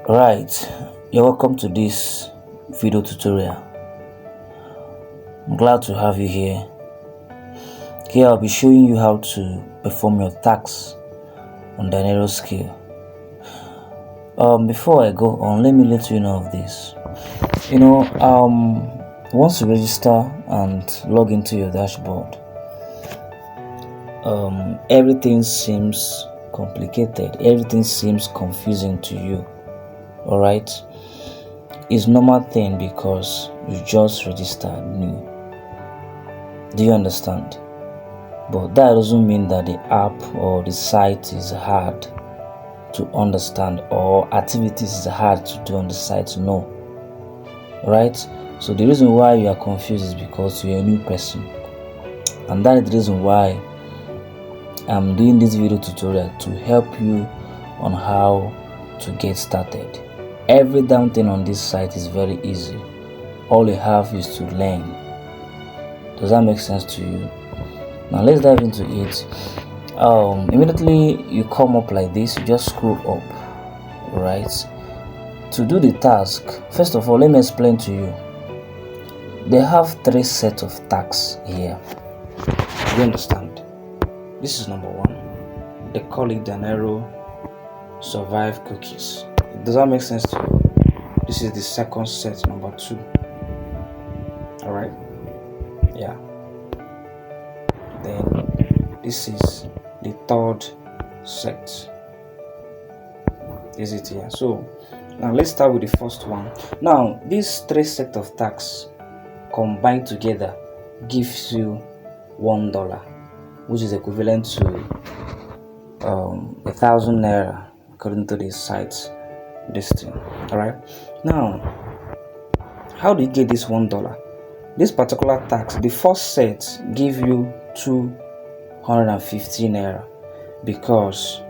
Right, you're welcome to this video tutorial. I'm glad to have you here. Here I'll be showing you how to perform your tax on Dineroskills. Before I go on, let me let you know of this. Once you register and log into your dashboard, everything seems complicated, everything seems confusing to you. Alright, it's normal thing because you just registered new. Do you understand? But that doesn't mean that the app or the site is hard to understand or activities is hard to do on the site. No. Right? So the reason why you are confused is because you're a new person. And that is the reason why I'm doing this video tutorial, to help you on how to get started. Every damn thing on this site is very easy. All you have is to learn. Does that make sense to you? Now let's dive into it. Immediately you come up like this, you just scroll up. Right? To do the task, first of all, let me explain to you. They have 3 sets of tasks here. Do you understand? This is number 1. They call it Dinero Survive Cookies. Does that make sense to you? This is the second set, number 2. Alright? Yeah. Then this is the third set. Is it here? So now let's start with the first one. Now these 3 sets of tasks combined together gives you $1, which is equivalent to 1,000 naira according to this site. This thing. Alright, now how do you get this $1? This particular tax, the first set give you 250 naira because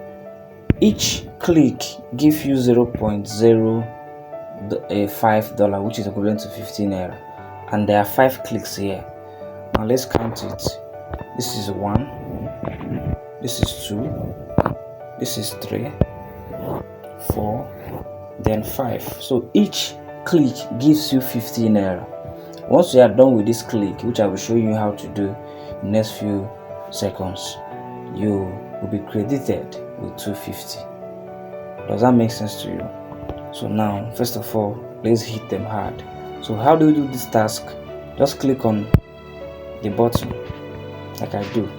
each click gives you $0.05, which is equivalent to 15 naira, and there are 5 clicks here. Now let's count it. This is 1, this is 2, this is 3, 4, then 5. So each click gives you 15 naira. Once you are done with this click, which I will show you how to do in the next few seconds, you will be credited with 250. Does that make sense to you? So now, first of all, let's hit them hard. So how do you do this task? Just click on the button like I do.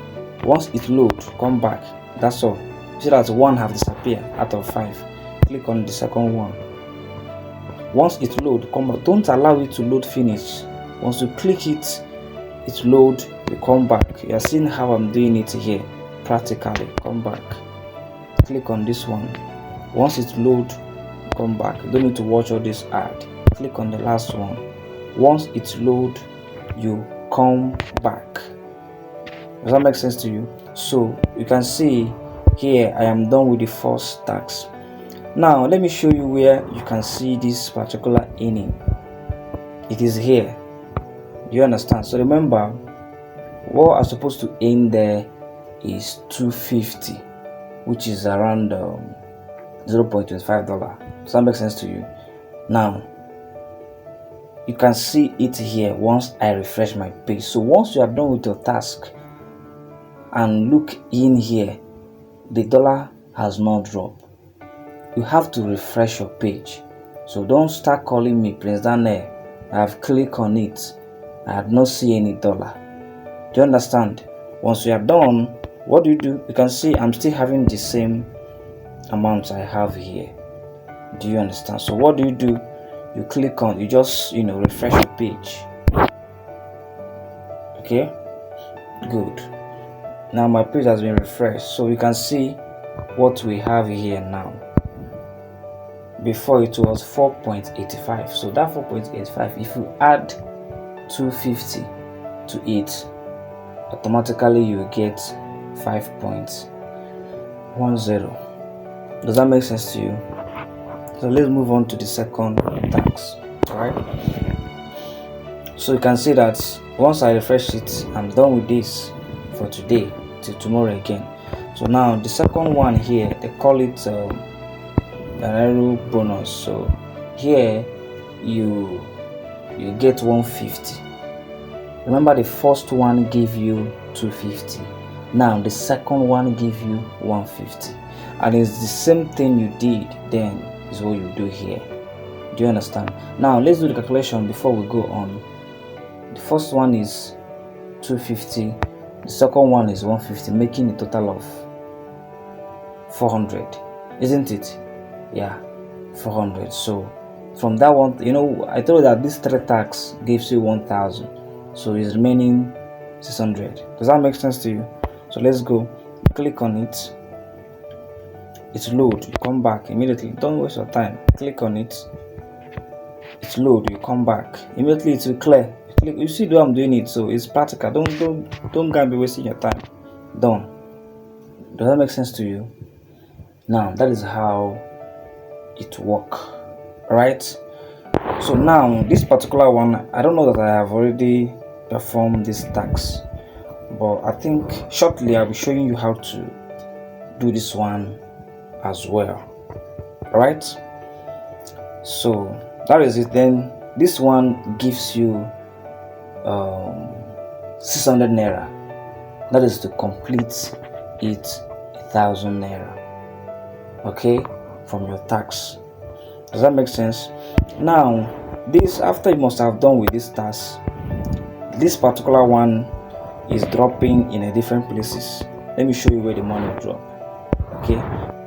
Once it loads, come back. That's all. See that 1 have disappeared out of 5. Click on the second one. Once it loads, come back. Don't allow it to load finish. Once you click it, it load, you come back. You are seeing how I'm doing it here practically. Come back, click on this one. Once it load, come back. You don't need to watch all this ad. Click on the last one. Once it load, you come back. Does that make sense to you? So you can see here I am done with the first task. Now let me show you where you can see this particular earning. It is here. Do you understand? So remember, what I'm supposed to earn there is 250, which is around $0.25. Does that make sense to you? Now you can see it here once I refresh my page. So once you are done with your task and look in here, the dollar has not dropped. You have to refresh your page. So don't start calling me Prince Daniel. I have clicked on it. I have not seen any dollar. Do you understand? Once you are done, what do? You can see I'm still having the same amount I have here. Do you understand? So what do? You click on, you just refresh your page. Okay, good. Now my page has been refreshed, so you can see what we have here now. Before it was 4.85. So that 4.85, if you add 250 to it, automatically you get 5.10. Does that make sense to you? So let's move on to the second tax. Alright, so you can see that once I refresh it, I'm done with this for today till tomorrow again. So now the second one here, they call it Dinero bonus. So here you get 150. Remember, the first one gave you 250. Now the second one gave you 150, and it's the same thing you did then is what you do here. Do you understand? Now let's do the calculation before we go on. The first one is 250, the second one is 150, making a total of 400, isn't it? Yeah, 400. So from that one, I told you that this 3 tax gives you 1000, so it's remaining 600. Does that make sense to you? So let's go. Click on it. It's load. You come back immediately. Don't waste your time. Click on it. It's load. You come back immediately. It will clear. You see the way I'm doing it, so it's practical. Don't go and be wasting your time. Done. Does that make sense to you? Now that is how it works, right? So now this particular one, I don't know that I have already performed this tax, but I think shortly I'll be showing you how to do this one as well, right? So that is it. Then this one gives you 600 naira. That is to complete it 1000 naira, okay, from your tax. Does that make sense? Now this, after you must have done with this task, this particular one is dropping in a different places. Let me show you where the money will drop, okay,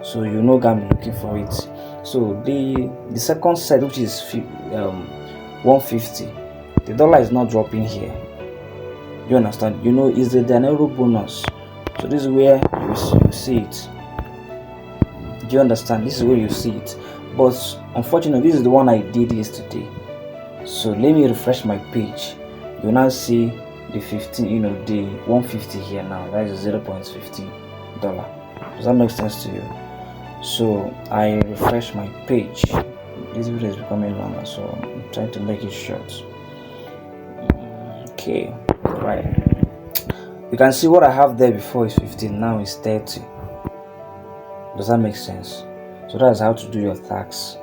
so gonna be looking for it. So the second set, which is 150, the dollar is not dropping here. You understand? It's the Dinero bonus. So this is where you see it. Do you understand? This is where you see it. But unfortunately, this is the one I did yesterday. So let me refresh my page. You now see the 15, the 150 here now. That is $0.15. Does that make sense to you? So I refresh my page. This video is becoming longer, so I'm trying to make it short. Okay, right. You can see what I have there before is 15, now it's 30. Does that make sense? So that's how to do your tax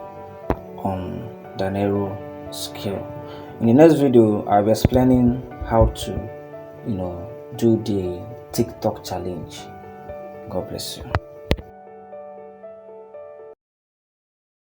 on Dineroskills. In the next video, I'll be explaining how to, do the TikTok challenge. God bless you.